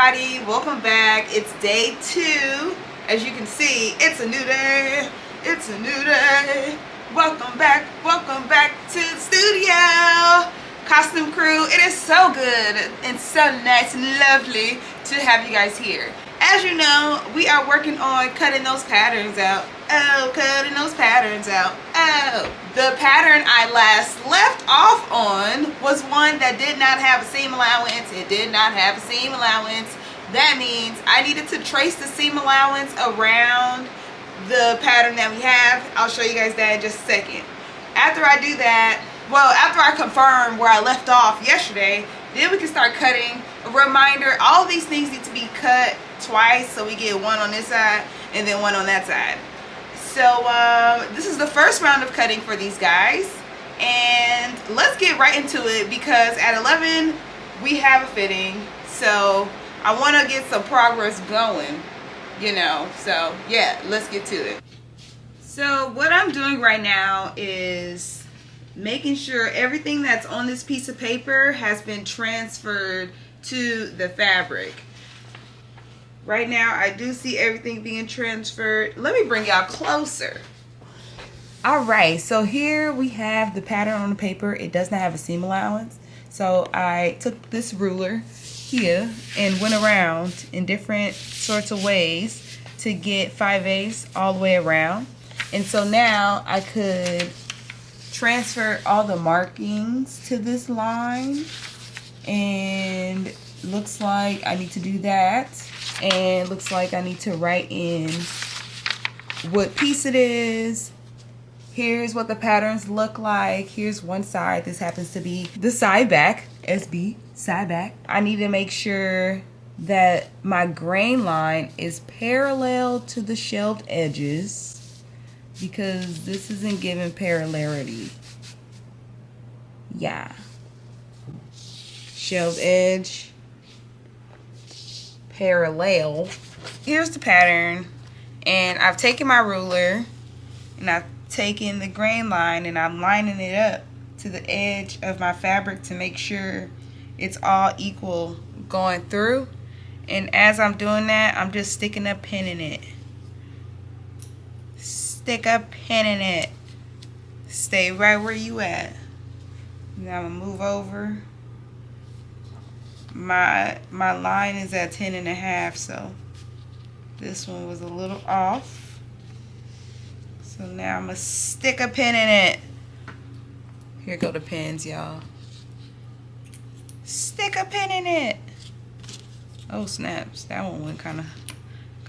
everybody, welcome back. It's day 2. As you can see, it's a new day. It's a new day. Welcome back to the studio. Costume crew, it is so good and so nice and lovely to have you guys here. As you know, we are working on cutting those patterns out. Oh, cutting those patterns out. Oh. The pattern I last left off on was one that did not have a seam allowance. It did not have a seam allowance. That means I needed to trace the seam allowance around the pattern that we have. I'll show you guys that in just a second. After I do that, well, after I confirm where I left off yesterday, then we can start cutting. A reminder, all of these things need to be cut twice, so we get one on this side and then one on that side. So this is the first round of cutting for these guys, and let's get right into it because at 11 we have a fitting, so I want to get some progress going, you know. So yeah, let's get to it. So what I'm doing right now is making sure everything that's on this piece of paper has been transferred to the fabric. Right now, I do see everything being transferred. Let me bring y'all closer. All right, so here we have the pattern on the paper. It does not have a seam allowance. So I took this ruler here and went around in different sorts of ways to get 5/8 all the way around. And so now I could transfer all the markings to this line. And looks like I need to do that. And looks like I need to write in what piece it is. Here's what the patterns look like. Here's one side. This happens to be the side back, SB, side back. I need to make sure that my grain line is parallel to the shelved edges because this isn't giving parallelity. Yeah. Shelved edge. Parallel. Here's the pattern, and I've taken my ruler and I've taken the grain line and I'm lining it up to the edge of my fabric to make sure it's all equal going through. And as I'm doing that, I'm just sticking a pin in it. Stick a pin in it. Stay right where you at. Now I'm gonna move over. My line is at 10.5, so this one was a little off. So now I'm gonna stick a pin in it. Here go the pins, y'all. Stick a pin in it. Oh snaps! That one went kind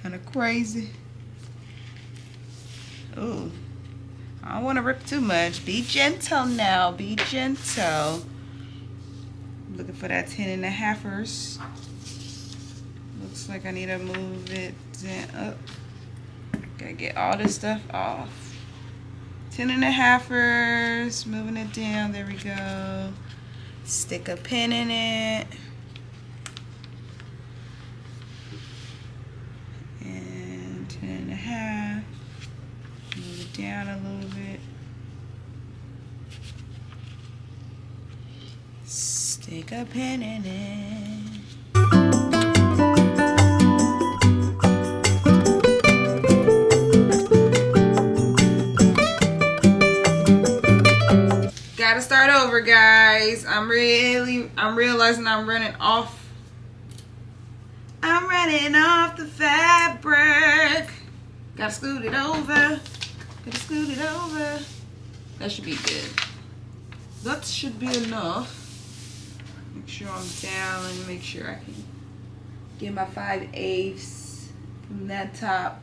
of crazy. Ooh, I don't want to rip too much. Be gentle now. Be gentle. Looking for that 10.5ers. Looks like I need to move it down, up. Gotta get all this stuff off. 10.5ers, moving it down. There we go. Stick a pin in it. And 10.5. Move it down a little bit. Stick a pin in it. Gotta start over, guys. I'm realizing I'm running off. I'm running off the fabric. Gotta scoot it over. Gotta scoot it over. That should be good. That should be enough. Make sure I'm down and make sure I can get my 5/8 from that top.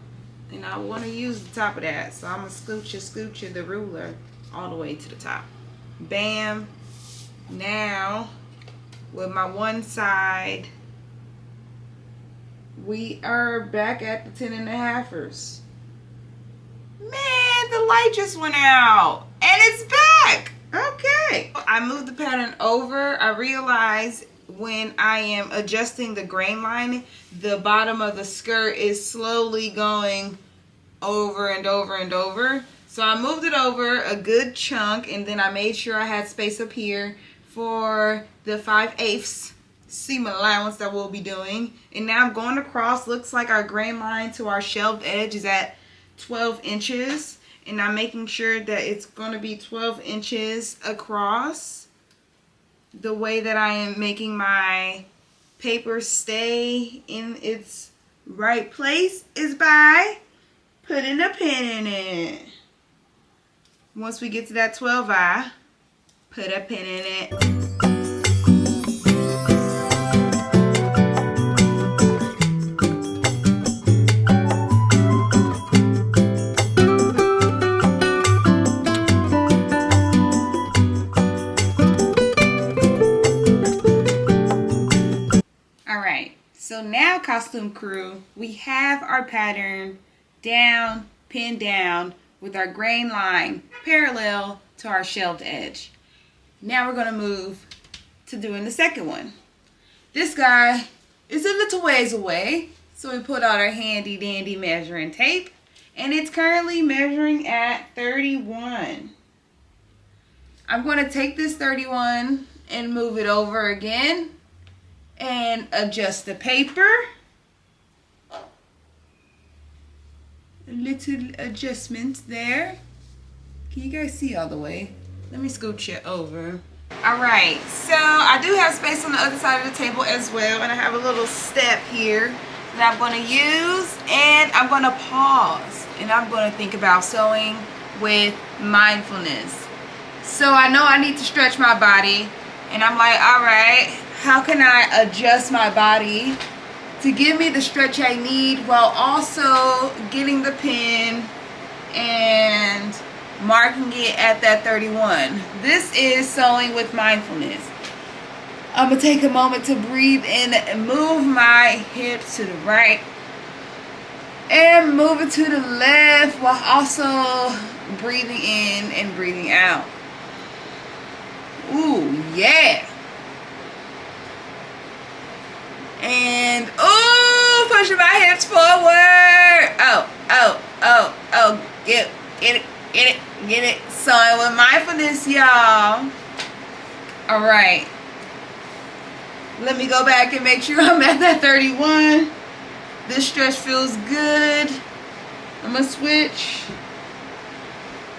And I want to use the top of that. So I'm going to scooch the ruler all the way to the top. Bam. Now, with my one side, we are back at the 10.5ers. Man, the light just went out. And it's back. Okay, I moved the pattern over. I realized when I am adjusting the grain line, the bottom of the skirt is slowly going over and over and over. So I moved it over a good chunk, and then I made sure I had space up here for the 5/8 seam allowance that we'll be doing. And now I'm going across. Looks like our grain line to our shelved edge is at 12 inches. And I'm making sure that it's going to be 12 inches across. The way that I am making my paper stay in its right place is by putting a pin in it. Once we get to that 12i, put a pin in it. So now, costume crew, we have our pattern down, pinned down with our grain line parallel to our shelved edge. Now we're going to move to doing the second one. This guy is a little ways away, so we put out our handy dandy measuring tape, and it's currently measuring at 31. I'm going to take this 31 and move it over again and adjust the paper. A little adjustment there. Can you guys see all the way? Let me scooch it over. Alright, so I do have space on the other side of the table as well, and I have a little step here that I'm going to use, and I'm going to pause, and I'm going to think about sewing with mindfulness. So I know I need to stretch my body, and I'm like, alright, how can I adjust my body to give me the stretch I need while also getting the pin and marking it at that 31. This is sewing with mindfulness. I'm going to take a moment to breathe in and move my hips to the right and move it to the left while also breathing in and breathing out. Ooh, yeah. And ooh, pushing my hips forward. Get it. Sewing with mindfulness, y'all. All right. Let me go back and make sure I'm at that 31. This stretch feels good. I'm gonna switch.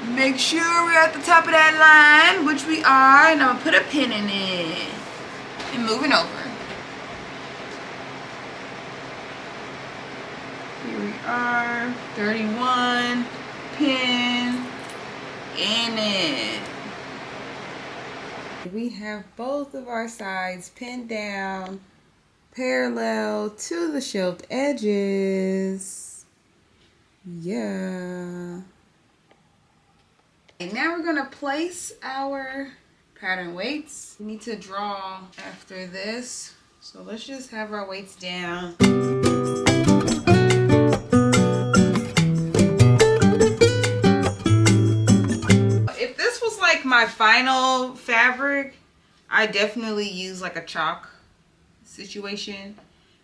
Make sure we're at the top of that line, which we are, and I'm gonna put a pin in it. And moving over. Here we are, 31, pin in it. We have both of our sides pinned down parallel to the shelved edges. Yeah. And now we're going to place our pattern weights. We need to draw after this. So let's just have our weights down. If this was like my final fabric, I definitely use like a chalk situation.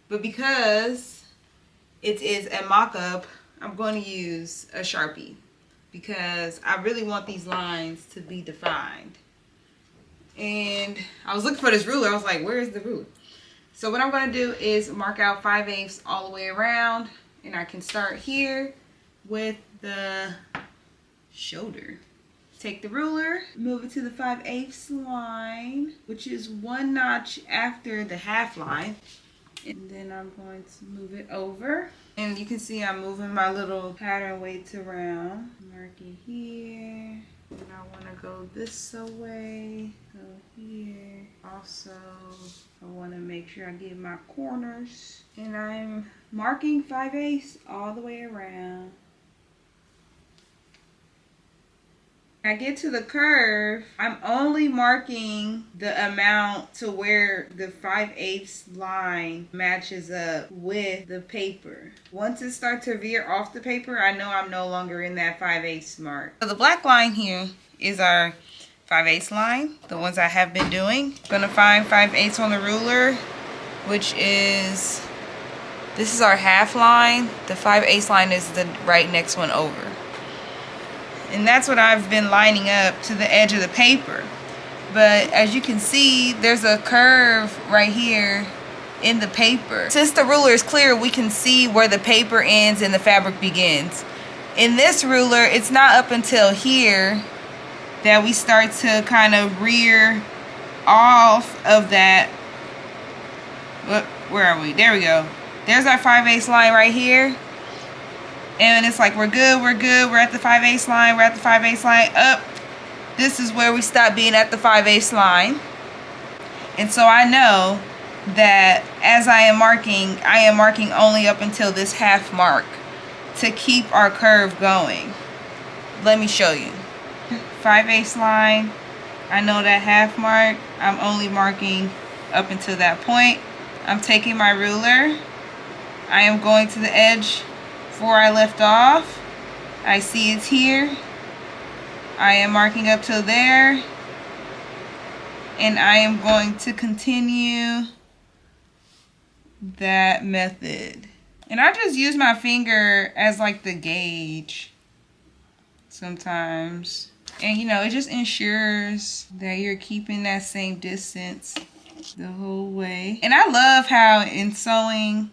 But because it is a mock-up, I'm going to use a Sharpie, because I really want these lines to be defined. And I was looking for this ruler. I was like, where is the ruler? So what I'm going to do is mark out 5/8 all the way around. And I can start here with the shoulder. Take the ruler, move it to the 5/8 line, which is 1 notch after the half line. And then I'm going to move it over. And you can see I'm moving my little pattern weights around. Marking here. And I want to go this way. Go here. Also, I want to make sure I get my corners. And I'm marking 5/8 all the way around. I get to the curve, I'm only marking the amount to where the 5/8 line matches up with the paper. Once it starts to veer off the paper, I know I'm no longer in that 5/8 mark. So the black line here is our 5/8 line, the ones I have been doing. I'm gonna find 5/8 on the ruler, which is, this is our half line. The 5/8 line is the right next one over. And that's what I've been lining up to the edge of the paper. but as you can see, there's a curve right here in the paper. Since the ruler is clear, we can see where the paper ends and the fabric begins. In this ruler, it's not up until here that we start to kind of rear off of that. Where are we? There we go. There's our 5/8 line right here. And it's like, we're good, we're good. We're at the 5/8 line, we're at the 5/8 line. Up. This is where we stop being at the 5/8 line. And so I know that as I am marking only up until this half mark to keep our curve going. Let me show you. 5/8 line, I know that half mark, I'm only marking up until that point. I'm taking my ruler, I am going to the edge where I left off. I see it's here. I am marking up till there, and I am going to continue that method. And I just use my finger as like the gauge sometimes. And you know, it just ensures that you're keeping that same distance the whole way. And I love how in sewing,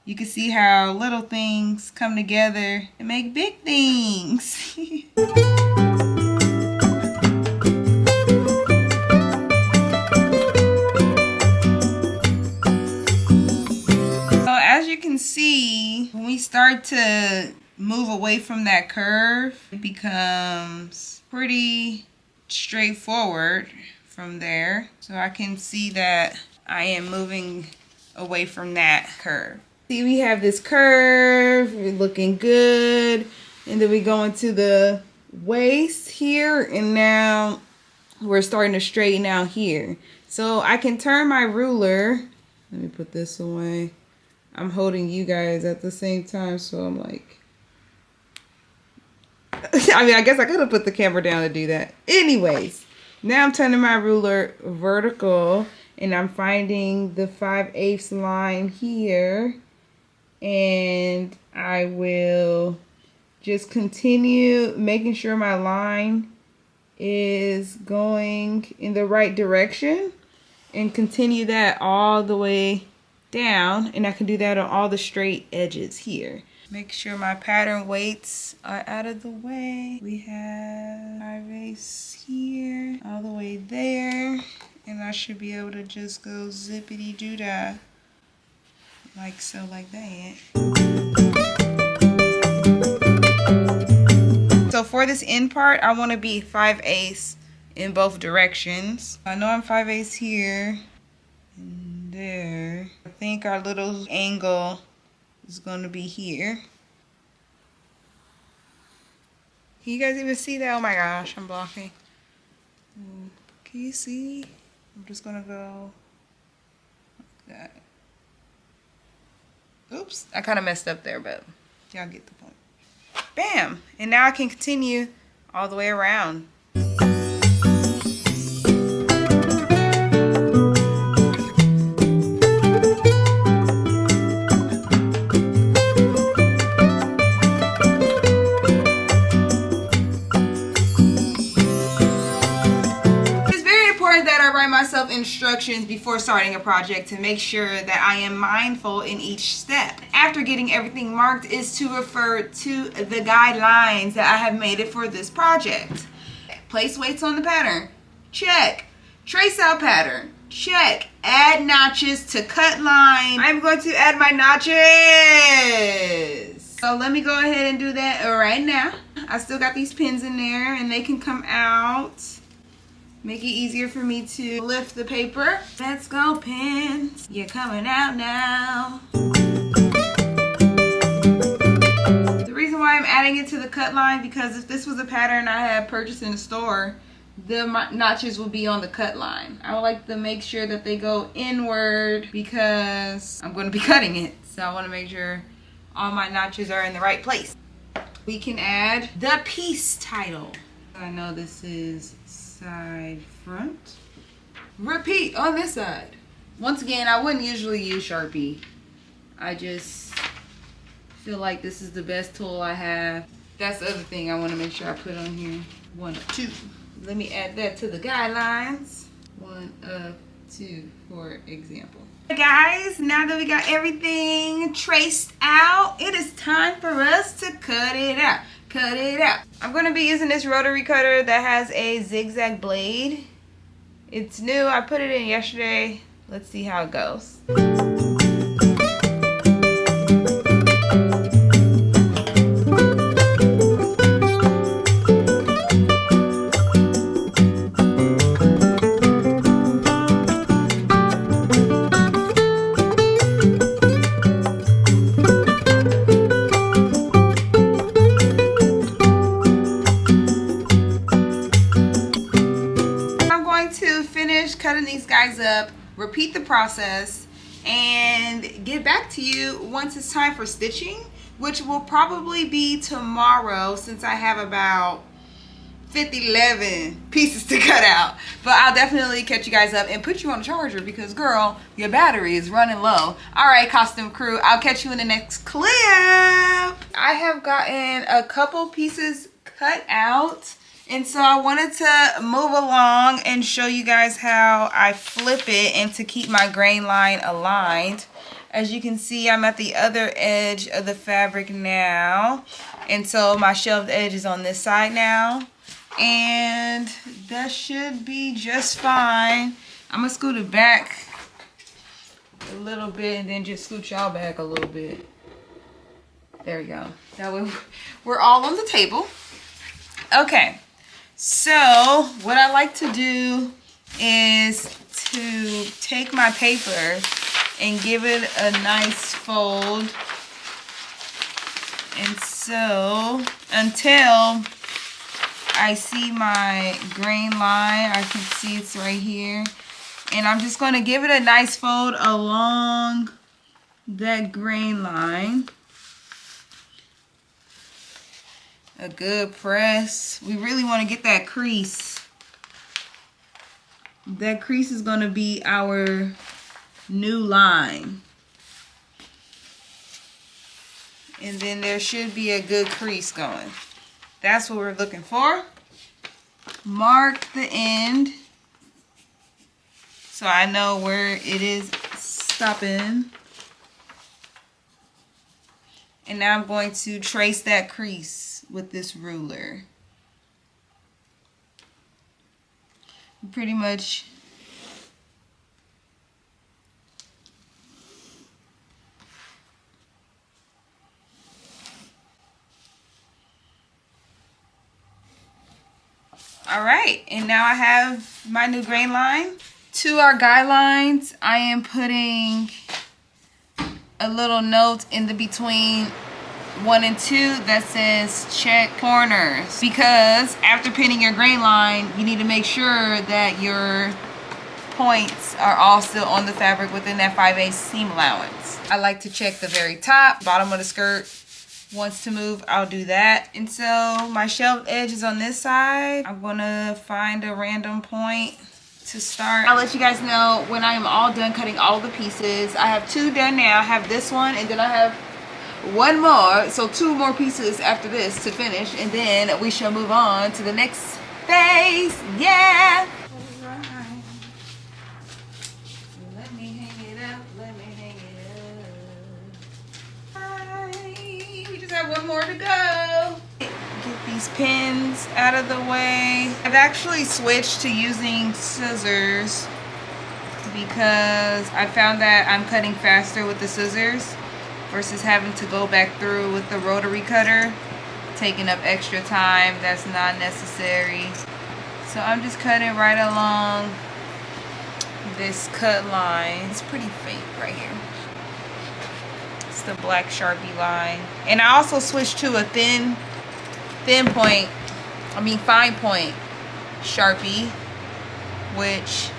you can see how little things come together and make big things. As you can see, when we start to move away from that curve, it becomes pretty straightforward from there. So I can see that I am moving away from that curve. See, we have this curve, we're looking good, and then we go into the waist here, and now we're starting to straighten out here. So I can turn my ruler. Let me put this away. I'm holding you guys at the same time, so I'm like, I mean, I guess I could have put the camera down to do that. Anyways, now I'm turning my ruler vertical, and I'm finding the 5/8 line here, and I will just continue making sure my line is going in the right direction, and continue that all the way down, and I can do that on all the straight edges here. Make sure my pattern weights are out of the way. We have 5/8 here, all the way there, and I should be able to just go zippity doo dah, like so, like that. So for this end part, I want to be 5/8 in both directions. I know I'm 5/8 here and there. I think our little angle is going to be here. Can you guys even see that? Oh my gosh, I'm blocking. Can you see? I'm just going to go like that. Oops, I kind of messed up there, but y'all get the point. Bam! And now I can continue all the way around. Myself instructions before starting a project to make sure that I am mindful in each step. After getting everything marked is to refer to the guidelines that I have made it for this project. Place weights on the pattern. Check. Trace out pattern. Check. Add notches to cut line. I'm going to add my notches. So let me go ahead and do that right now. I still got these pins in there and they can come out. Make it easier for me to lift the paper. Let's go, pins. You're coming out now. The reason why I'm adding it to the cut line, because if this was a pattern I had purchased in the store, the notches will be on the cut line. I would like to make sure that they go inward because I'm going to be cutting it. So I want to make sure all my notches are in the right place. We can add the piece title. I know this is side front. Repeat on this side. Once again, I wouldn't usually use Sharpie. I just feel like this is the best tool I have. That's the other thing I want to make sure I put on here. 1, 2. Let me add that to the guidelines. 1 of 2, for example. Hey guys, now that we got everything traced out, it is time for us to cut it out. Cut it out. I'm going to be using this rotary cutter that has a zigzag blade. It's new. I put it in yesterday. Let's see how it goes. Cutting these guys up, repeat the process, and get back to you once it's time for stitching, which will probably be tomorrow since I have about 11 pieces to cut out. But I'll definitely catch you guys up and put you on a charger because, girl, your battery is running low. All right, costume crew, I'll catch you in the next clip. I have gotten a couple pieces cut out, and so I wanted to move along and show you guys how I flip it and to keep my grain line aligned. As you can see, I'm at the other edge of the fabric now. And so my shelved edge is on this side now. And that should be just fine. I'm gonna scoot it back a little bit and then just scoot y'all back a little bit. There we go. That way we're all on the table. Okay. So what I like to do is to take my paper and give it a nice fold. And so until I see my grain line, I can see it's right here. And I'm just going to give it a nice fold along that grain line. A good press. We really want to get that crease. That crease is going to be our new line. And then there should be a good crease going. That's what we're looking for. Mark the end so I know where it is stopping. And now I'm going to trace that crease with this ruler. Pretty much all right, and now I have my new grain line. To our guidelines, I am putting a little note in the between 1 and 2 that says check corners, because after pinning your grain line, you need to make sure that your points are all still on the fabric within that 5/8 seam allowance. I like to check the very top, bottom of the skirt. Wants to move, I'll do that. And so my shelved edge is on this side. I'm gonna find a random point to start. I'll let you guys know when I am all done cutting all the pieces. I have 2 done now. I have this one, and then I have 1 more, so 2 more pieces after this to finish, and then we shall move on to the next phase. Yeah. All right. Let me hang it up. Let me hang it up. All right. We just have 1 more to go. Get these pins out of the way. I've actually switched to using scissors because I found that I'm cutting faster with the scissors versus having to go back through with the rotary cutter, taking up extra time that's not necessary. So I'm just cutting right along this cut line. It's pretty faint right here. It's the black Sharpie line. And I also switched to a fine point Sharpie, which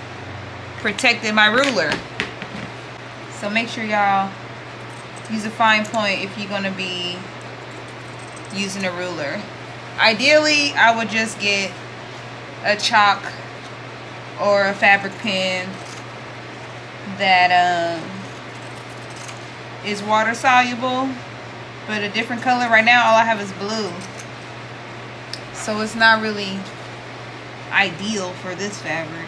protected my ruler. So make sure y'all use a fine point if you're gonna be using a ruler. Ideally, I would just get a chalk or a fabric pen that is water soluble, but a different color. Right now all I have is blue, so it's not really ideal for this fabric.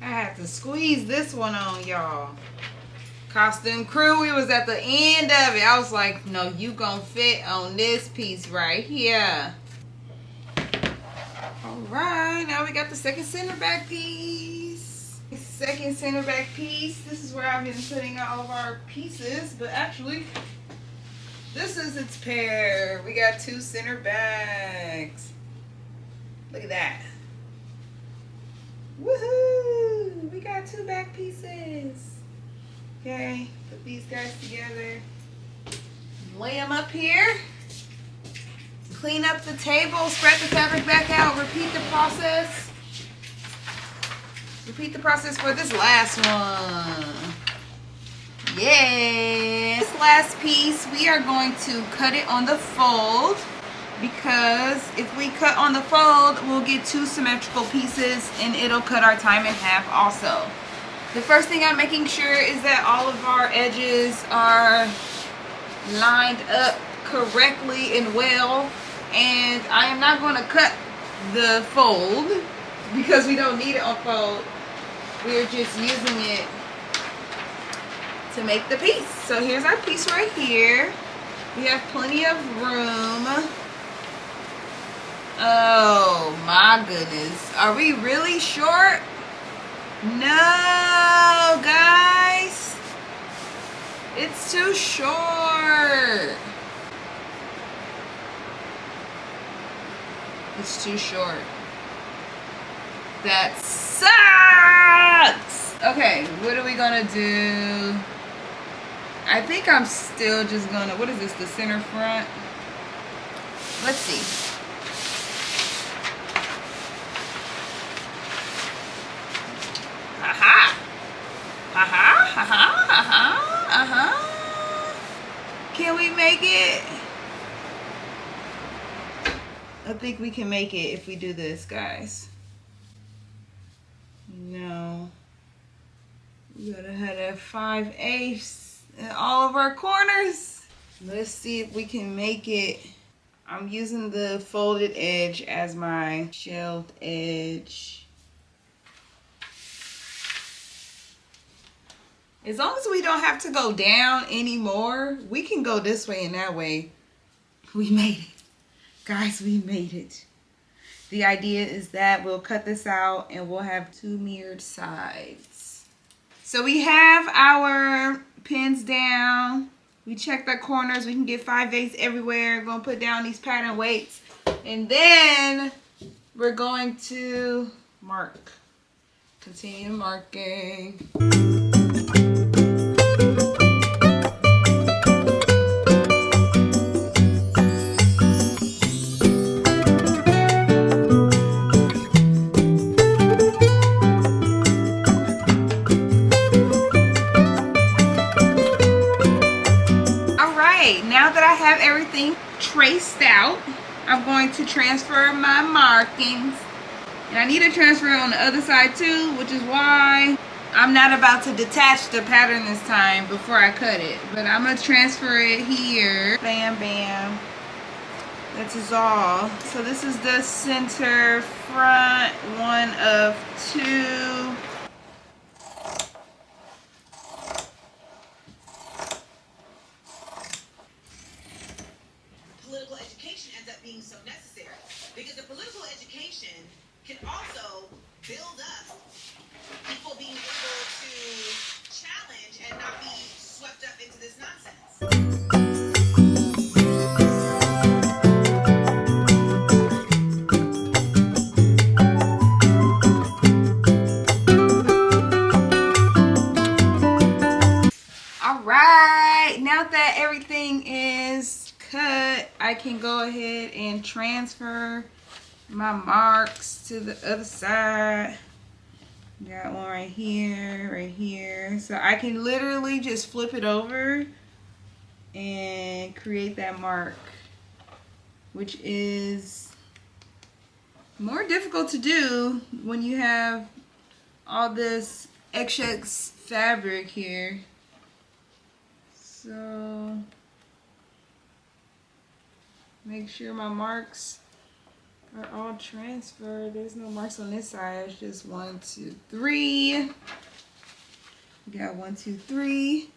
I had to squeeze this one on, y'all. Costume crew, we was at the end of it. I was like, no, you gonna fit on this piece right here. Alright, now we got the second center back piece. Second center back piece. This is where I've been putting all of our pieces, but actually, this is its pair. We got 2 center backs. Look at that. Woohoo! We got 2 back pieces. Okay, put these guys together. Lay them up here. Clean up the table, spread the fabric back out, repeat the process. Repeat the process for this last one. Yeah. This last piece, we are going to cut it on the fold, because if we cut on the fold, we'll get 2 symmetrical pieces and it'll cut our time in half also. The first thing I'm making sure is that all of our edges are lined up correctly and well. And I am not going to cut the fold because we don't need it on fold. We're just using it to make the piece. So here's our piece right here. We have plenty of room. Oh my goodness. Are we really short? No, guys. It's too short. It's too short. That sucks. Okay, what are we gonna do? I think I'm still just gonna, what is this, the center front? Let's see. Aha! Aha! Aha! Aha! Aha! Can we make it? I think we can make it if we do this, guys. No. We gotta have that 5/8 in all of our corners. Let's see if we can make it. I'm using the folded edge as my shelved edge. As long as we don't have to go down anymore, we can go this way and that way. We made it. Guys, we made it. The idea is that we'll cut this out and we'll have 2 mirrored sides. So we have our pins down. We checked our corners. We can get 5/8 everywhere. We're going to put down these pattern weights. And then we're going to mark. Continue marking. Now that I have everything traced out, I'm going to transfer my markings. And I need to transfer it on the other side too, which is why I'm not about to detach the pattern this time before I cut it. But I'm going to transfer it here. Bam, bam. That's is all. So this is the center front, 1 of 2. Political education ends up being so necessary, because the political education can also build up people being able to challenge and not be swept up into this nonsense. All right, now that everything is cut, I can go ahead and transfer my marks to the other side. Got one right here, right here. So I can literally just flip it over and create that mark, which is More difficult to do when you have all this excess fabric here. So make sure my marks are all transferred. There's no marks on this side. It's just 1, 2, 3. We got 1, 2, 3.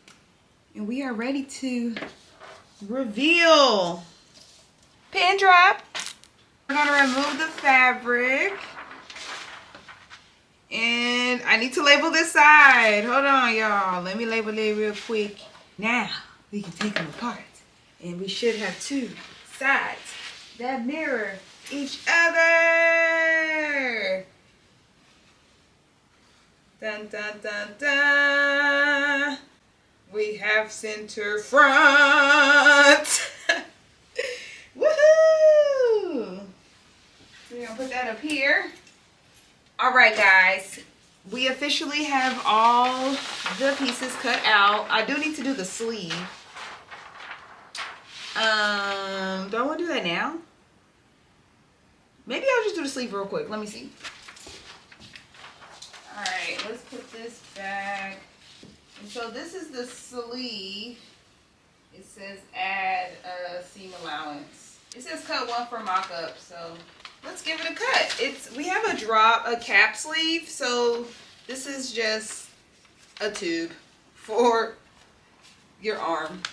And we are ready to reveal. Pin drop. We're gonna remove the fabric. And I need to label this side. Hold on, y'all. Let me label it real quick. Now, we can take them apart. And we should have 2 sides that mirror each other. Dun, dun, dun, dun. We have center front. Woohoo! We're gonna put that up here. All right, guys. We officially have all the pieces cut out. I do need to do the sleeve. Do I want to do that now? Maybe I'll just do the sleeve real quick. Let me see. All right, let's put this back. And so this is the sleeve. It says add a seam allowance. It says cut 1 for mock-up, so let's give it a cut. We have a cap sleeve, so this is just a tube for your arm.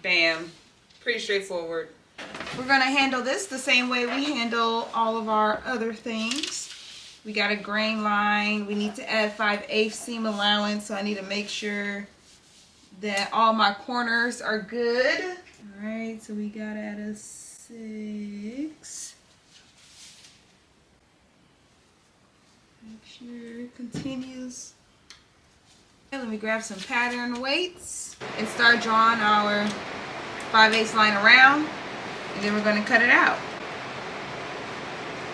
Bam. Pretty straightforward. We're gonna handle this the same way we handle all of our other things. We got a grain line. We need to add 5/8 seam allowance, so I need to make sure that all my corners are good. All right, so we gotta add a 6. Make sure it continues. Okay, let me grab some pattern weights and start drawing our 5/8 line around, and then we're gonna cut it out.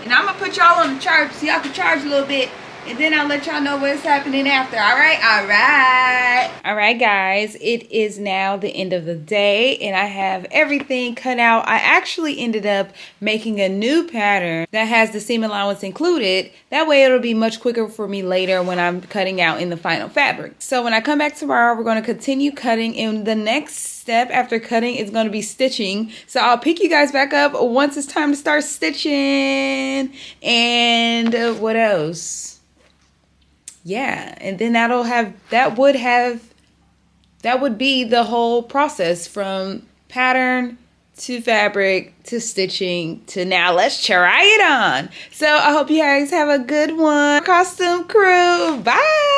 And I'm gonna put y'all on the charge so y'all can charge a little bit, and then I'll let y'all know what's happening after. All right, all right. All right, guys, it is now the end of the day, and I have everything cut out. I actually ended up making a new pattern that has the seam allowance included. That way it'll be much quicker for me later when I'm cutting out in the final fabric. So when I come back tomorrow, we're gonna continue cutting, and the next step after cutting is going to be stitching. So I'll pick you guys back up once it's time to start stitching. And what else? Yeah, and then that would be the whole process from pattern to fabric to stitching to now let's try it on. So I hope you guys have a good one. Costume crew, bye.